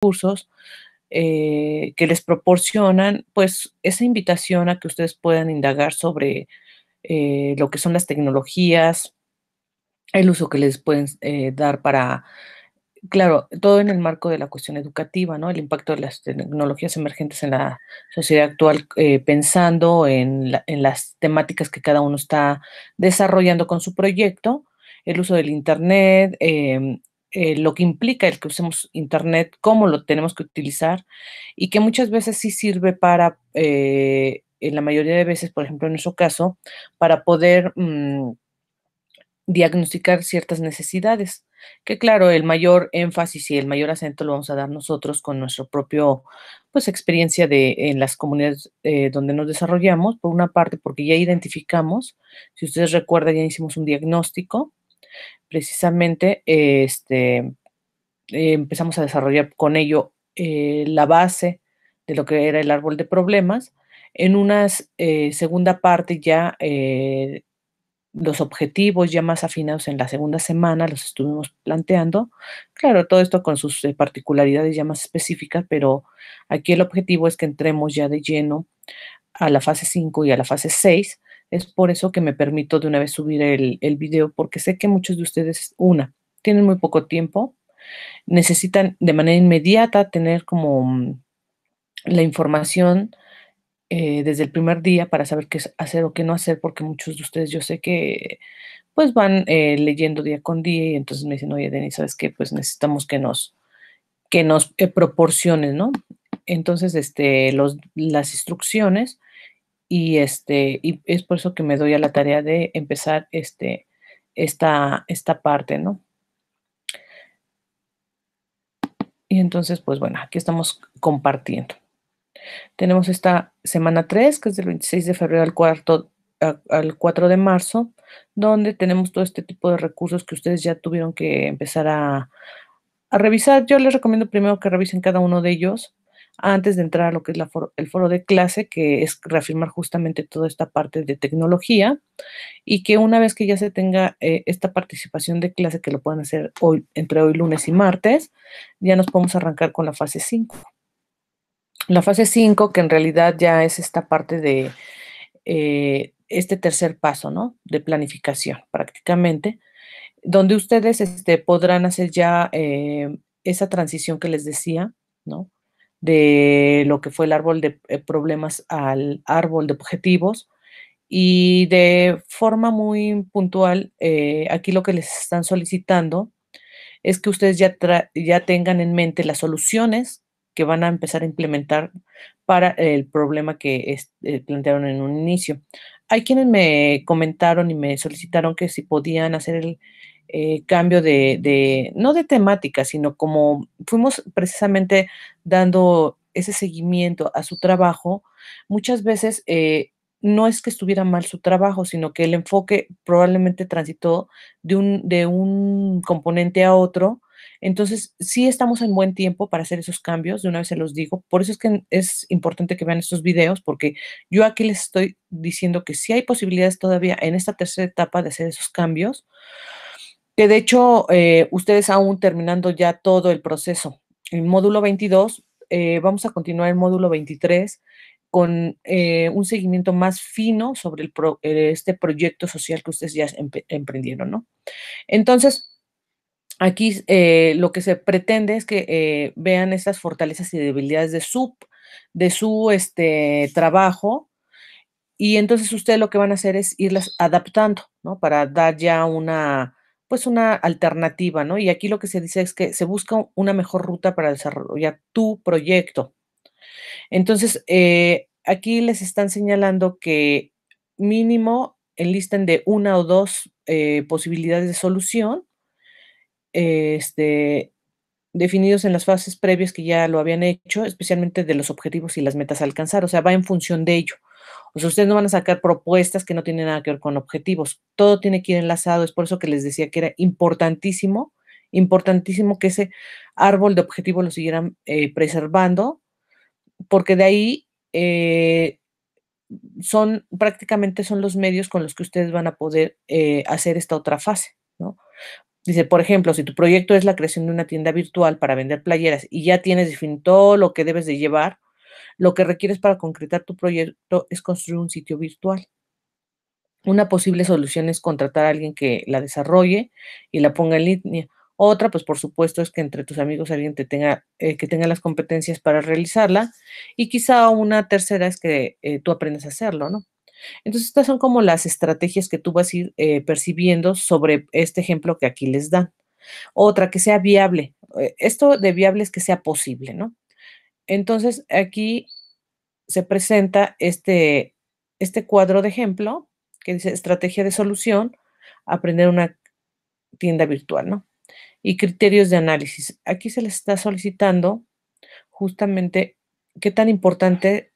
cursos que les proporcionan, pues, esa invitación a que ustedes puedan indagar sobre lo que son las tecnologías, el uso que les pueden dar para, claro, todo en el marco de la cuestión educativa, ¿no? El impacto de las tecnologías emergentes en la sociedad actual, pensando en las temáticas que cada uno está desarrollando con su proyecto, el uso del Internet, lo que implica el que usemos Internet, cómo lo tenemos que utilizar y que muchas veces sí sirve para, en la mayoría de veces, por ejemplo, en nuestro caso, para poder diagnosticar ciertas necesidades, que claro, el mayor énfasis y el mayor acento lo vamos a dar nosotros con nuestro propio, pues, experiencia en las comunidades, donde nos desarrollamos, por una parte, porque ya identificamos, si ustedes recuerdan, ya hicimos un diagnóstico, precisamente, empezamos a desarrollar con ello, la base de lo que era el árbol de problemas. En una segunda parte ya, los objetivos ya más afinados en la segunda semana los estuvimos planteando. Claro, todo esto con sus, particularidades ya más específicas, pero aquí el objetivo es que entremos ya de lleno a la fase 5 y a la fase 6. Es por eso que me permito de una vez subir el video, porque sé que muchos de ustedes, una, tienen muy poco tiempo, necesitan de manera inmediata tener como, la información desde el primer día para saber qué hacer o qué no hacer, porque muchos de ustedes yo sé que pues van leyendo día con día y entonces me dicen, oye, Denis, ¿sabes qué? Pues necesitamos que nos proporciones, ¿no? Entonces, las instrucciones y es por eso que me doy a la tarea de empezar esta parte, ¿no? Y entonces, pues bueno, aquí estamos compartiendo. Tenemos esta semana 3 que es del 26 de febrero al 4 de marzo, donde tenemos todo este tipo de recursos que ustedes ya tuvieron que empezar a revisar. Yo les recomiendo primero que revisen cada uno de ellos antes de entrar a lo que es el foro de clase, que es reafirmar justamente toda esta parte de tecnología y que una vez que ya se tenga esta participación de clase, que lo pueden hacer hoy, entre hoy lunes y martes, ya nos podemos arrancar con la fase 5. La fase 5 que en realidad ya es esta parte de este tercer paso, ¿no? De planificación, prácticamente, donde ustedes podrán hacer ya esa transición que les decía, ¿no? De lo que fue el árbol de problemas al árbol de objetivos. Y de forma muy puntual, aquí lo que les están solicitando es que ustedes ya tengan en mente las soluciones que van a empezar a implementar para el problema que plantearon en un inicio. Hay quienes me comentaron y me solicitaron que si podían hacer el cambio no de temática, sino como fuimos precisamente dando ese seguimiento a su trabajo, muchas veces no es que estuviera mal su trabajo, sino que el enfoque probablemente transitó de un componente a otro. Entonces, sí estamos en buen tiempo para hacer esos cambios, de una vez se los digo. Por eso es que es importante que vean estos videos, porque yo aquí les estoy diciendo que sí hay posibilidades todavía en esta tercera etapa de hacer esos cambios, que de hecho, ustedes aún terminando ya todo el proceso, el módulo 22, vamos a continuar el módulo 23 con un seguimiento más fino sobre este proyecto social que ustedes ya emprendieron, ¿no? Entonces, aquí lo que se pretende es que vean estas fortalezas y debilidades de su trabajo y entonces ustedes lo que van a hacer es irlas adaptando, ¿no? Para dar ya pues una alternativa, ¿no? Y aquí lo que se dice es que se busca una mejor ruta para desarrollar tu proyecto. Entonces, aquí les están señalando que mínimo enlisten de una o dos posibilidades de solución, este, definidos en las fases previas que ya lo habían hecho, especialmente de los objetivos y las metas a alcanzar, o sea, va en función de ello. O sea, ustedes no van a sacar propuestas que no tienen nada que ver con objetivos, todo tiene que ir enlazado, es por eso que les decía que era importantísimo, importantísimo que ese árbol de objetivos lo siguieran preservando, porque de ahí prácticamente son los medios con los que ustedes van a poder hacer esta otra fase, ¿no? Dice, por ejemplo, si tu proyecto es la creación de una tienda virtual para vender playeras y ya tienes definido todo lo que debes de llevar, lo que requieres para concretar tu proyecto es construir un sitio virtual. Una posible solución es contratar a alguien que la desarrolle y la ponga en línea. Otra, pues por supuesto, es que entre tus amigos alguien que tenga las competencias para realizarla. Y quizá una tercera es que tú aprendas a hacerlo, ¿no? Entonces, estas son como las estrategias que tú vas a ir percibiendo sobre este ejemplo que aquí les dan. Otra, que sea viable. Esto de viable es que sea posible, ¿no? Entonces, aquí se presenta este cuadro de ejemplo que dice estrategia de solución, aprender una tienda virtual, ¿no? Y criterios de análisis. Aquí se les está solicitando justamente qué tan importante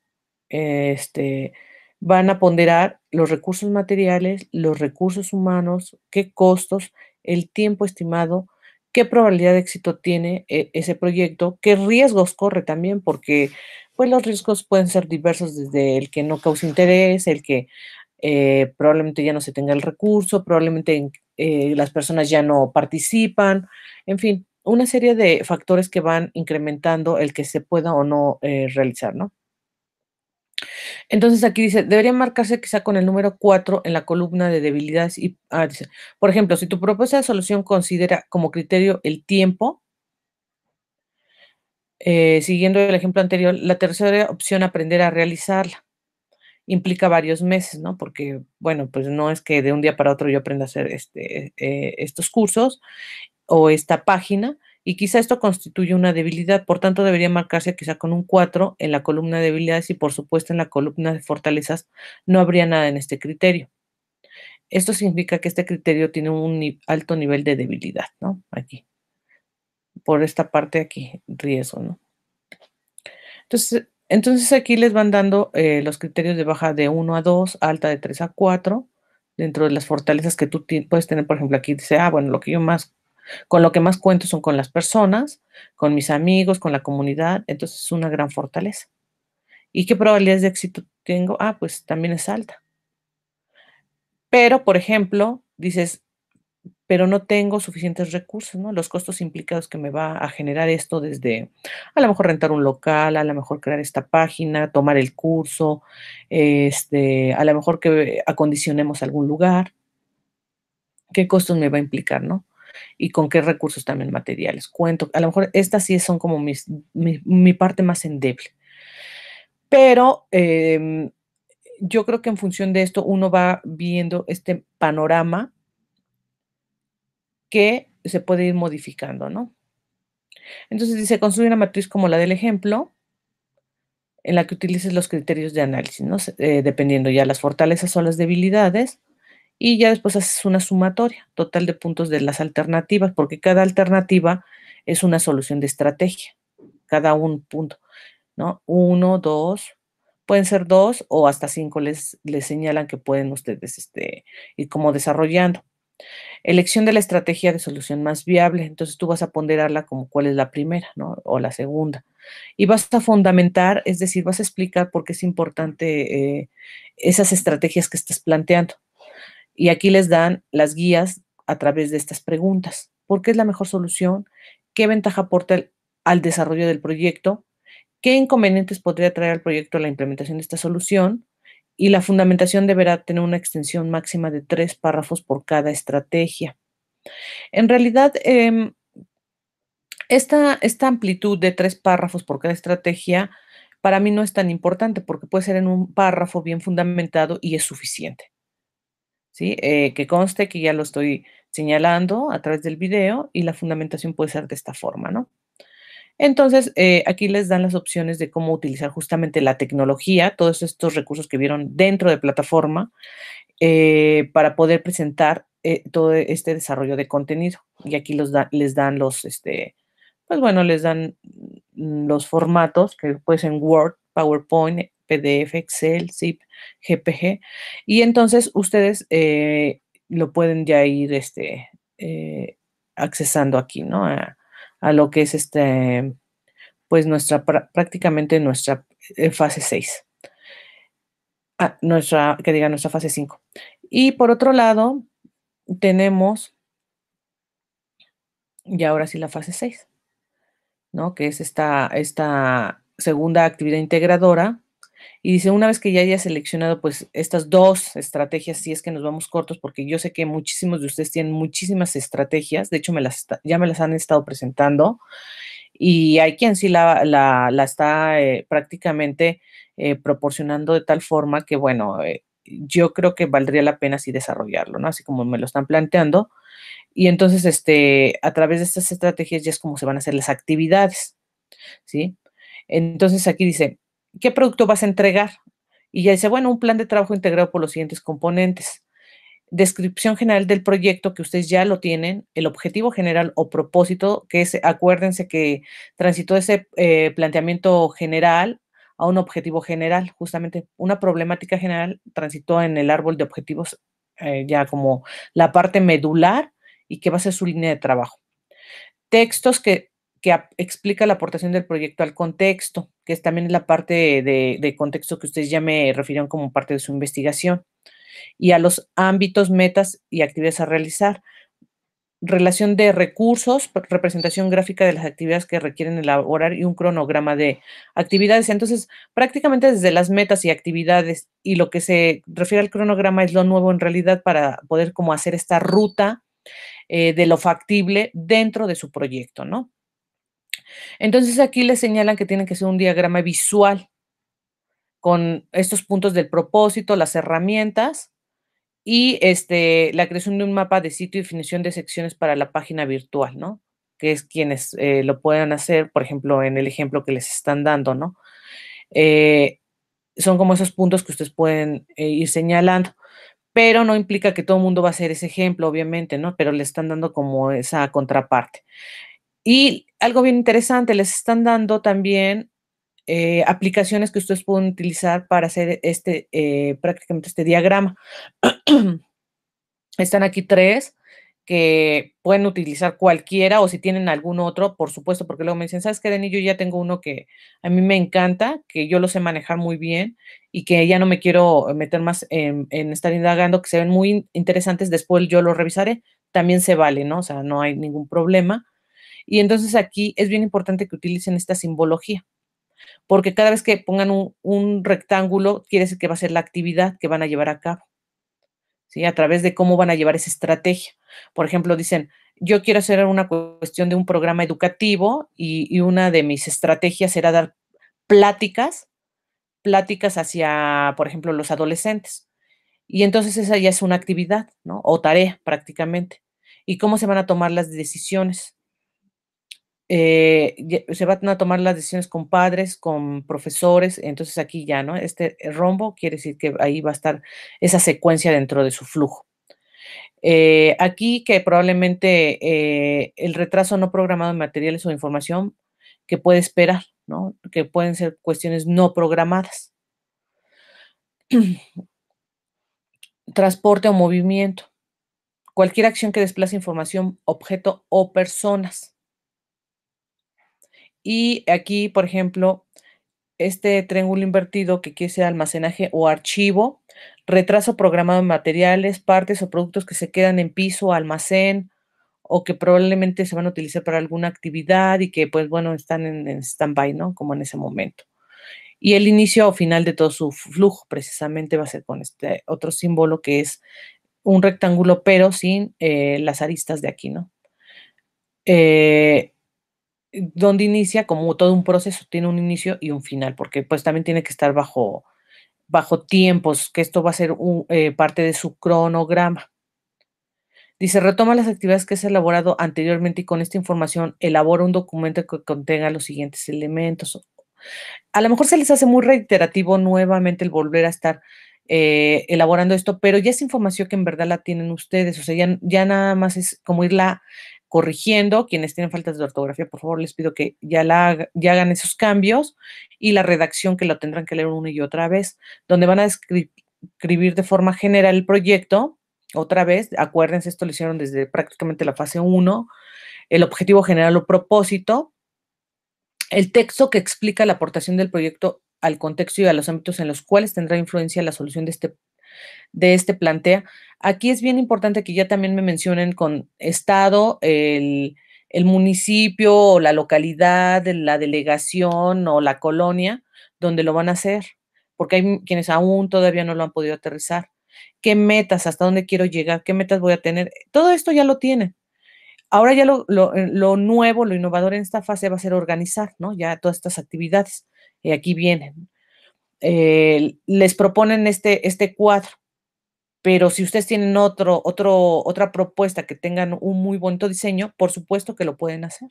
van a ponderar los recursos materiales, los recursos humanos, qué costos, el tiempo estimado, qué probabilidad de éxito tiene ese proyecto, qué riesgos corre también, porque pues los riesgos pueden ser diversos desde el que no causa interés, el que probablemente ya no se tenga el recurso, probablemente las personas ya no participan, en fin, una serie de factores que van incrementando el que se pueda o no realizar, ¿no? Entonces aquí dice, debería marcarse quizá con el número 4 en la columna de debilidades y, dice, por ejemplo, si tu propuesta de solución considera como criterio el tiempo, siguiendo el ejemplo anterior, la tercera opción, aprender a realizarla, implica varios meses, ¿no? Porque, bueno, pues no es que de un día para otro yo aprenda a hacer estos cursos o esta página, y quizá esto constituye una debilidad, por tanto debería marcarse quizá con un 4 en la columna de debilidades y por supuesto en la columna de fortalezas no habría nada en este criterio. Esto significa que este criterio tiene un alto nivel de debilidad, ¿no? Aquí, por esta parte aquí, riesgo, ¿no? Entonces aquí les van dando los criterios de baja de 1 a 2, alta de 3 a 4, dentro de las fortalezas que tú puedes tener, por ejemplo, aquí dice, bueno, con lo que más cuento son con las personas, con mis amigos, con la comunidad, entonces es una gran fortaleza. ¿Y qué probabilidades de éxito tengo? Pues también es alta. Pero, por ejemplo, dices, pero no tengo suficientes recursos, ¿no? Los costos implicados que me va a generar esto desde, a lo mejor rentar un local, a lo mejor crear esta página, tomar el curso, a lo mejor que acondicionemos algún lugar, ¿qué costos me va a implicar, no? Y con qué recursos también materiales cuento. A lo mejor estas sí son como mi parte más endeble. Pero yo creo que en función de esto uno va viendo este panorama que se puede ir modificando, ¿no? Entonces dice, construye una matriz como la del ejemplo, en la que utilices los criterios de análisis, ¿no? Dependiendo ya las fortalezas o las debilidades, y ya después haces una sumatoria total de puntos de las alternativas, porque cada alternativa es una solución de estrategia, cada un punto, ¿no? 1, 2, pueden ser 2 o hasta 5 les señalan que pueden ustedes ir como desarrollando. Elección de la estrategia de solución más viable, entonces tú vas a ponderarla como cuál es la primera, ¿no? O la segunda. Y vas a fundamentar, es decir, vas a explicar por qué es importante esas estrategias que estás planteando. Y aquí les dan las guías a través de estas preguntas. ¿Por qué es la mejor solución? ¿Qué ventaja aporta al desarrollo del proyecto? ¿Qué inconvenientes podría traer al proyecto la implementación de esta solución? Y la fundamentación deberá tener una extensión máxima de 3 párrafos por cada estrategia. En realidad, esta amplitud de 3 párrafos por cada estrategia, para mí no es tan importante, porque puede ser en un párrafo bien fundamentado y es suficiente, ¿sí? Que conste que ya lo estoy señalando a través del video y la fundamentación puede ser de esta forma, ¿no? Entonces, aquí les dan las opciones de cómo utilizar justamente la tecnología, todos estos recursos que vieron dentro de plataforma, para poder presentar todo este desarrollo de contenido. Y aquí les dan pues bueno, les dan los formatos que pueden ser Word, PowerPoint, PDF, Excel, zip, GPG. Y entonces ustedes lo pueden ya ir accesando aquí, ¿no? A lo que es pues prácticamente nuestra fase 6. Nuestra fase 5. Y por otro lado, tenemos Y ahora sí la fase 6, ¿no? Que es esta segunda actividad integradora. Y dice, una vez que ya haya seleccionado pues estas 2 estrategias, si es que nos vamos cortos, porque yo sé que muchísimos de ustedes tienen muchísimas estrategias, de hecho ya me las han estado presentando, y hay quien sí la está prácticamente proporcionando de tal forma que, bueno, yo creo que valdría la pena así desarrollarlo, ¿no? Así como me lo están planteando. Y entonces, a través de estas estrategias ya es como se van a hacer las actividades, ¿sí? Entonces aquí dice, ¿qué producto vas a entregar? Y ya dice, bueno, un plan de trabajo integrado por los siguientes componentes. Descripción general del proyecto, que ustedes ya lo tienen, el objetivo general o propósito, que es, acuérdense que transitó ese planteamiento general a un objetivo general, justamente una problemática general transitó en el árbol de objetivos ya como la parte medular y que va a ser su línea de trabajo. Textos que explica la aportación del proyecto al contexto, que es también la parte de contexto que ustedes ya me refirieron como parte de su investigación, y a los ámbitos, metas y actividades a realizar. Relación de recursos, representación gráfica de las actividades que requieren elaborar y un cronograma de actividades. Entonces, prácticamente desde las metas y actividades y lo que se refiere al cronograma es lo nuevo en realidad para poder como hacer esta ruta de lo factible dentro de su proyecto, ¿no? Entonces aquí les señalan que tiene que ser un diagrama visual con estos puntos del propósito, las herramientas y la creación de un mapa de sitio y definición de secciones para la página virtual, ¿no? Que es quienes lo puedan hacer, por ejemplo, en el ejemplo que les están dando, ¿no? Eh, Son como esos puntos que ustedes pueden ir señalando, pero no implica que todo el mundo va a hacer ese ejemplo, obviamente, ¿no? Pero le están dando como esa contraparte. Y algo bien interesante, les están dando también aplicaciones que ustedes pueden utilizar para hacer prácticamente este diagrama. Están aquí 3 que pueden utilizar cualquiera o si tienen algún otro, por supuesto, porque luego me dicen, ¿sabes qué, Denis? Yo ya tengo uno que a mí me encanta, que yo lo sé manejar muy bien y que ya no me quiero meter más en estar indagando, que se ven muy interesantes, después yo lo revisaré, también se vale, ¿no? O sea, no hay ningún problema. Y entonces aquí es bien importante que utilicen esta simbología, porque cada vez que pongan un rectángulo, quiere decir que va a ser la actividad que van a llevar a cabo. ¿Sí? A través de cómo van a llevar esa estrategia. Por ejemplo, dicen, yo quiero hacer una cuestión de un programa educativo y una de mis estrategias será dar pláticas, pláticas hacia, por ejemplo, los adolescentes. Y entonces esa ya es una actividad, ¿no? O tarea prácticamente. ¿Y cómo se van a tomar las decisiones? Se van a tomar las decisiones con padres, con profesores, entonces aquí ya, ¿no? Rombo quiere decir que ahí va a estar esa secuencia dentro de su flujo. Aquí que probablemente el retraso no programado en materiales o información que puede esperar, ¿no? Que pueden ser cuestiones no programadas. Transporte o movimiento. Cualquier acción que desplace información, objeto o personas. Y aquí, por ejemplo, este triángulo invertido que quiere ser almacenaje o archivo, retraso programado en materiales, partes o productos que se quedan en piso, almacén, o que probablemente se van a utilizar para alguna actividad y que, pues, bueno, están en stand-by, ¿no? Como en ese momento. Y el inicio o final de todo su flujo, precisamente, va a ser con este otro símbolo que es un rectángulo, pero sin las aristas de aquí, ¿no? Eh, Donde inicia como todo un proceso, tiene un inicio y un final, porque pues también tiene que estar bajo tiempos, que esto va a ser parte de su cronograma. Dice, retoma las actividades que has elaborado anteriormente y con esta información elabora un documento que contenga los siguientes elementos. A lo mejor se les hace muy reiterativo nuevamente el volver a estar elaborando esto, pero ya es información que en verdad la tienen ustedes, o sea, ya nada más es como irla corrigiendo. Quienes tienen faltas de ortografía, por favor, les pido que ya hagan esos cambios y la redacción que lo tendrán que leer una y otra vez, donde van a escribir de forma general el proyecto. Otra vez, acuérdense, esto lo hicieron desde prácticamente la fase 1, el objetivo general o propósito, el texto que explica la aportación del proyecto al contexto y a los ámbitos en los cuales tendrá influencia la solución de este plantea. Aquí es bien importante que ya también me mencionen con estado el municipio o la localidad, la delegación o la colonia donde lo van a hacer, porque hay quienes aún todavía no lo han podido aterrizar. ¿Qué metas? ¿Hasta dónde quiero llegar? ¿Qué metas voy a tener? Todo esto ya lo tienen. Ahora ya lo nuevo, lo innovador en esta fase va a ser organizar, ¿no? Ya todas estas actividades. Y aquí vienen. Les proponen este cuadro, pero si ustedes tienen otra propuesta que tengan un muy bonito diseño, por supuesto que lo pueden hacer.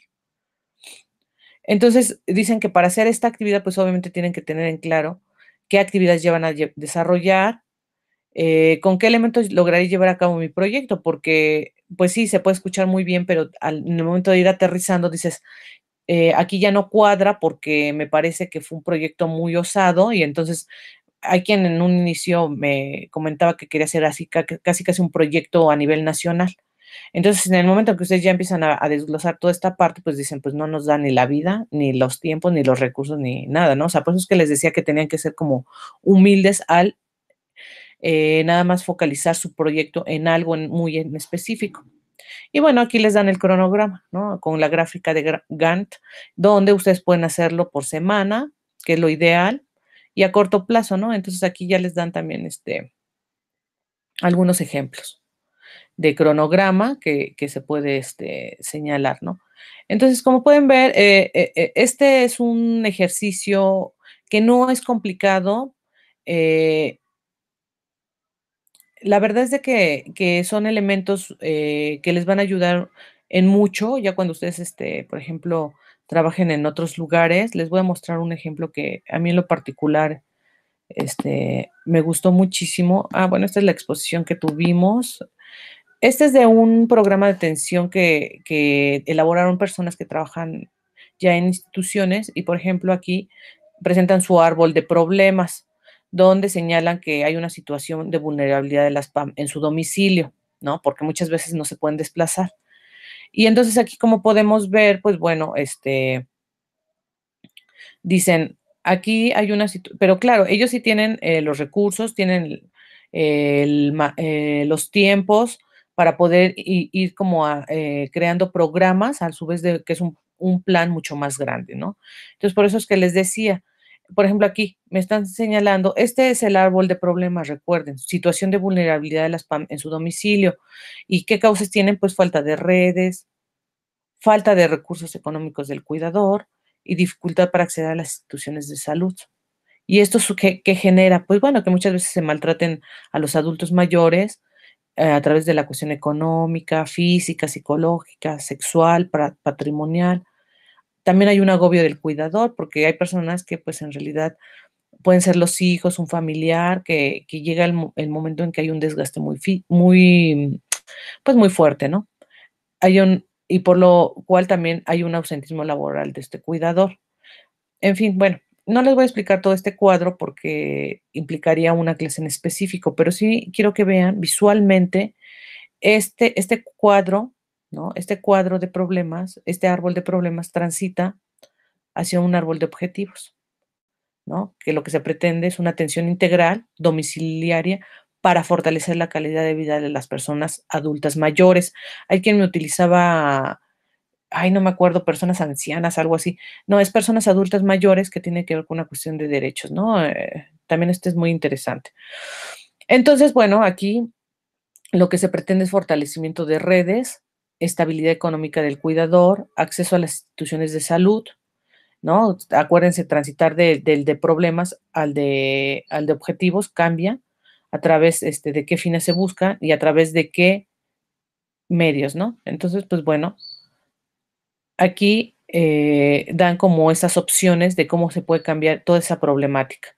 Entonces, dicen que para hacer esta actividad, pues obviamente tienen que tener en claro qué actividades llevan a desarrollar, con qué elementos lograré llevar a cabo mi proyecto, porque pues sí, se puede escuchar muy bien, pero en el momento de ir aterrizando dices, aquí ya no cuadra porque me parece que fue un proyecto muy osado y entonces hay quien en un inicio me comentaba que quería hacer así, casi casi un proyecto a nivel nacional. Entonces, en el momento en que ustedes ya empiezan a desglosar toda esta parte, pues dicen, pues no nos da ni la vida, ni los tiempos, ni los recursos, ni nada, ¿no? O sea, por eso es que les decía que tenían que ser como humildes al nada más focalizar su proyecto en algo muy en específico. Y bueno, aquí les dan el cronograma, ¿no? Con la gráfica de Gantt, donde ustedes pueden hacerlo por semana, que es lo ideal, y a corto plazo, ¿no? Entonces aquí ya les dan también algunos ejemplos de cronograma que se puede señalar, ¿no? Entonces, como pueden ver, este es un ejercicio que no es complicado. eh, la verdad es de que son elementos que les van a ayudar en mucho, ya cuando ustedes, por ejemplo, trabajen en otros lugares. Les voy a mostrar un ejemplo que a mí en lo particular me gustó muchísimo. Ah, bueno, esta es la exposición que tuvimos. Este es de un programa de atención que elaboraron personas que trabajan ya en instituciones y, por ejemplo, aquí presentan su árbol de problemas, donde señalan que hay una situación de vulnerabilidad de las PAM en su domicilio, ¿no? Porque muchas veces no se pueden desplazar. Y entonces aquí, como podemos ver, pues bueno, dicen, aquí hay una situación, pero claro, ellos sí tienen los recursos, tienen los tiempos para poder ir como creando programas, a su vez de que es un plan mucho más grande, ¿no? Entonces, por eso es que les decía, por ejemplo, aquí me están señalando, este es el árbol de problemas, recuerden, situación de vulnerabilidad de las PAM en su domicilio. ¿Y qué causas tienen? Pues falta de redes, falta de recursos económicos del cuidador y dificultad para acceder a las instituciones de salud. ¿Y esto qué genera? Pues bueno, que muchas veces se maltraten a los adultos mayores a través de la cuestión económica, física, psicológica, sexual, patrimonial. También hay un agobio del cuidador, porque hay personas que pues en realidad pueden ser los hijos, un familiar, que llega el momento en que hay un desgaste pues muy fuerte, ¿no? Y por lo cual también hay un ausentismo laboral de este cuidador. En fin, bueno, no les voy a explicar todo este cuadro porque implicaría una clase en específico, pero sí quiero que vean visualmente este cuadro, ¿no? Este cuadro de problemas, este árbol de problemas transita hacia un árbol de objetivos, ¿no? Que lo que se pretende es una atención integral, domiciliaria, para fortalecer la calidad de vida de las personas adultas mayores. Hay quien me utilizaba ay, no me acuerdo, personas ancianas, algo así. No, es personas adultas mayores que tiene que ver con una cuestión de derechos, ¿no? También este es muy interesante. Entonces, bueno, aquí lo que se pretende es fortalecimiento de redes, estabilidad económica del cuidador, acceso a las instituciones de salud, ¿no? Acuérdense, transitar del de problemas al de objetivos cambia a través de qué fines se busca y a través de qué medios, ¿no? Entonces, pues bueno, aquí dan como esas opciones de cómo se puede cambiar toda esa problemática.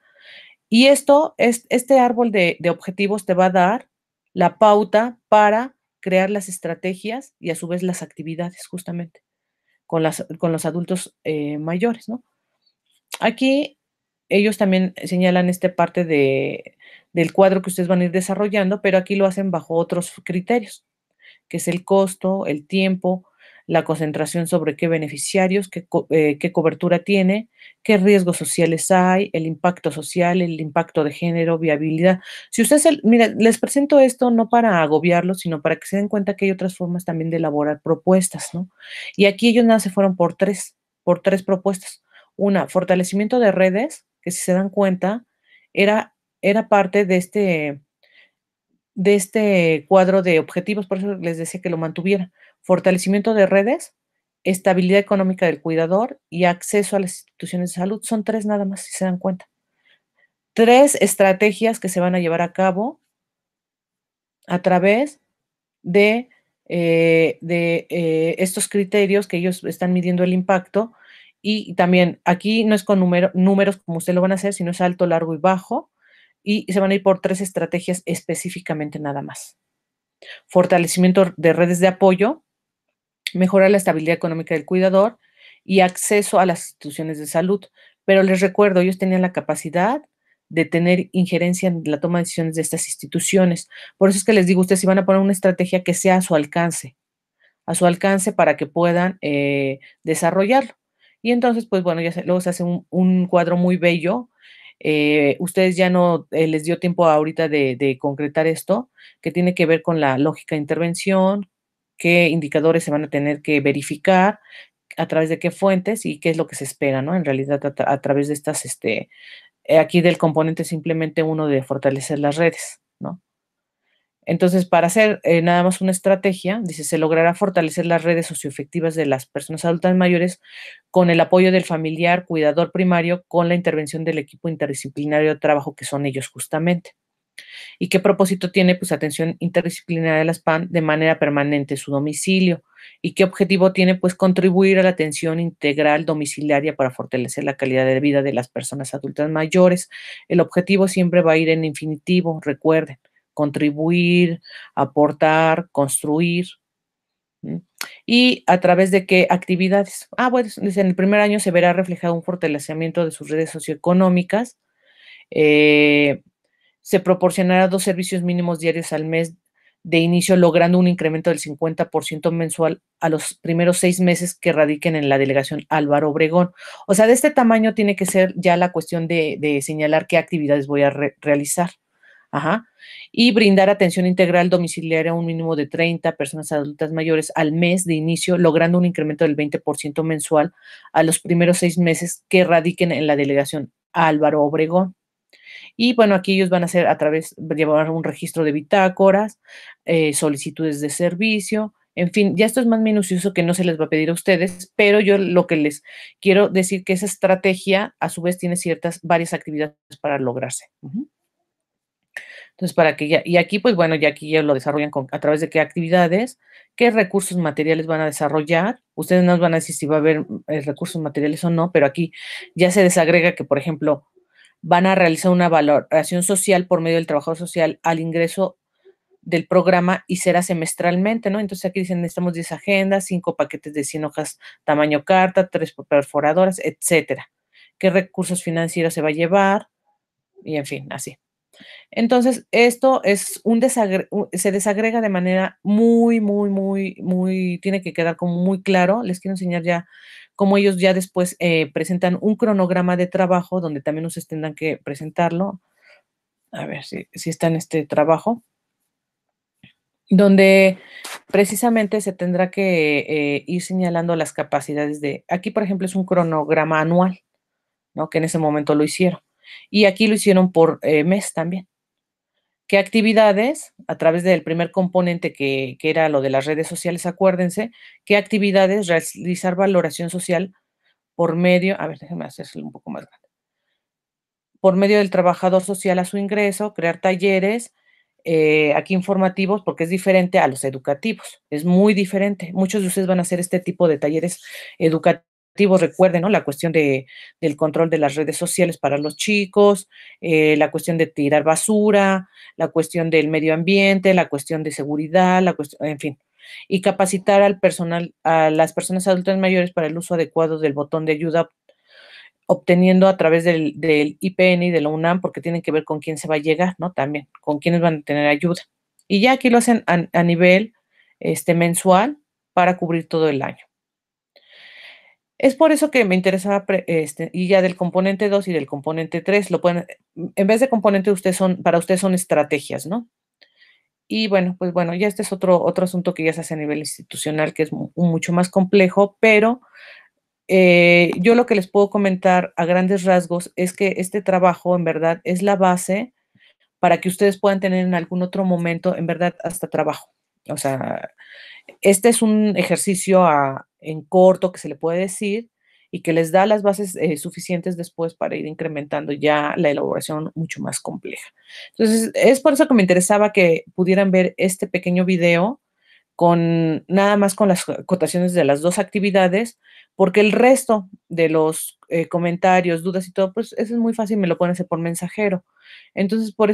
Y este árbol de objetivos te va a dar la pauta para crear las estrategias y a su vez las actividades justamente con los adultos mayores, ¿no? Aquí ellos también señalan esta parte del cuadro que ustedes van a ir desarrollando, pero aquí lo hacen bajo otros criterios, que es el costo, el tiempo, la concentración sobre qué beneficiarios, qué cobertura tiene, qué riesgos sociales hay, el impacto social, el impacto de género, viabilidad. Si ustedes, mira, les presento esto no para agobiarlos, sino para que se den cuenta que hay otras formas también de elaborar propuestas, ¿no? Y aquí ellos nada se fueron por tres propuestas. Una, fortalecimiento de redes, que si se dan cuenta, era parte de este cuadro de objetivos, por eso les decía que lo mantuviera. Fortalecimiento de redes, estabilidad económica del cuidador y acceso a las instituciones de salud. Son tres nada más, si se dan cuenta. Tres estrategias que se van a llevar a cabo a través de estos criterios que ellos están midiendo el impacto. Y también aquí no es con números como usted lo van a hacer, sino es alto, largo y bajo. Y se van a ir por tres estrategias específicamente nada más. Fortalecimiento de redes de apoyo, mejorar la estabilidad económica del cuidador y acceso a las instituciones de salud. Pero les recuerdo, ellos tenían la capacidad de tener injerencia en la toma de decisiones de estas instituciones. Por eso es que les digo, ustedes si van a poner una estrategia que sea a su alcance para que puedan desarrollarlo. Y entonces, pues bueno, luego se hace un cuadro muy bello. Ustedes ya no les dio tiempo ahorita de concretar esto, que tiene que ver con la lógica de intervención, qué indicadores se van a tener que verificar, a través de qué fuentes y qué es lo que se espera, ¿no? En realidad, a través de estas, aquí del componente simplemente uno de fortalecer las redes, ¿no? Entonces, para hacer nada más una estrategia, dice, se logrará fortalecer las redes socioafectivas de las personas adultas mayores con el apoyo del familiar, cuidador primario, con la intervención del equipo interdisciplinario de trabajo que son ellos justamente. ¿Y qué propósito tiene? Pues atención interdisciplinaria de las PAN de manera permanente en su domicilio. ¿Y qué objetivo tiene? Pues contribuir a la atención integral domiciliaria para fortalecer la calidad de vida de las personas adultas mayores. El objetivo siempre va a ir en infinitivo, recuerden, contribuir, aportar, construir. ¿Mm? ¿Y a través de qué actividades? Bueno, desde el primer año se verá reflejado un fortalecimiento de sus redes socioeconómicas. Se proporcionará 2 servicios mínimos diarios al mes de inicio, logrando un incremento del 50% mensual a los primeros 6 meses que radiquen en la delegación Álvaro Obregón. O sea, de este tamaño tiene que ser ya la cuestión de señalar qué actividades voy a realizar. Ajá. Y brindar atención integral domiciliaria a un mínimo de 30 personas adultas mayores al mes de inicio, logrando un incremento del 20% mensual a los primeros 6 meses que radiquen en la delegación Álvaro Obregón. Y bueno, aquí ellos van a hacer llevar un registro de bitácoras, solicitudes de servicio, en fin, ya esto es más minucioso que no se les va a pedir a ustedes, pero yo lo que les quiero decir que esa estrategia a su vez tiene varias actividades para lograrse. Entonces, para que ya, y aquí, pues bueno, ya aquí ya lo desarrollan a través de qué actividades, qué recursos materiales van a desarrollar. Ustedes nos van a decir si va a haber recursos materiales o no, pero aquí ya se desagrega que, por ejemplo, van a realizar una valoración social por medio del trabajador social al ingreso del programa y será semestralmente, ¿no? Entonces aquí dicen, necesitamos 10 agendas, 5 paquetes de 100 hojas tamaño carta, 3 perforadoras, etcétera. ¿Qué recursos financieros se va a llevar? Y en fin, así. Entonces, esto es se desagrega de manera muy, tiene que quedar como muy claro. Les quiero enseñar ya cómo ellos ya después presentan un cronograma de trabajo donde también ustedes tendrán que presentarlo. A ver si está en este trabajo, donde precisamente se tendrá que ir señalando las capacidades aquí por ejemplo es un cronograma anual, ¿no? Que en ese momento lo hicieron. Y aquí lo hicieron por mes también. ¿Qué actividades, a través del primer componente que era lo de las redes sociales, acuérdense, qué actividades realizar valoración social por medio, a ver, déjenme hacerlo un poco más grande, por medio del trabajador social a su ingreso, crear talleres, aquí informativos, porque es diferente a los educativos, es muy diferente. Muchos de ustedes van a hacer este tipo de talleres educativos, recuerden, ¿no? La cuestión del control de las redes sociales para los chicos, la cuestión de tirar basura, la cuestión del medio ambiente, la cuestión de seguridad, en fin, y capacitar al personal, a las personas adultas mayores para el uso adecuado del botón de ayuda obteniendo a través del IPN y de la UNAM, porque tienen que ver con quién se va a llegar, ¿no? También, con quiénes van a tener ayuda. Y ya aquí lo hacen a nivel mensual, para cubrir todo el año. Es por eso que me interesaba, y ya del componente 2 y del componente 3 lo pueden, en vez de componente, para usted son estrategias, ¿no? Y bueno, pues bueno, ya este es otro asunto que ya se hace a nivel institucional, que es mucho más complejo, pero yo lo que les puedo comentar a grandes rasgos es que este trabajo en verdad es la base para que ustedes puedan tener en algún otro momento, en verdad, hasta trabajo. O sea, este es un ejercicio en corto que se le puede decir y que les da las bases suficientes después para ir incrementando ya la elaboración mucho más compleja. Entonces, es por eso que me interesaba que pudieran ver este pequeño video con nada más con las acotaciones de las dos actividades, porque el resto de los comentarios, dudas y todo, pues eso es muy fácil, me lo pueden hacer por mensajero. Entonces, por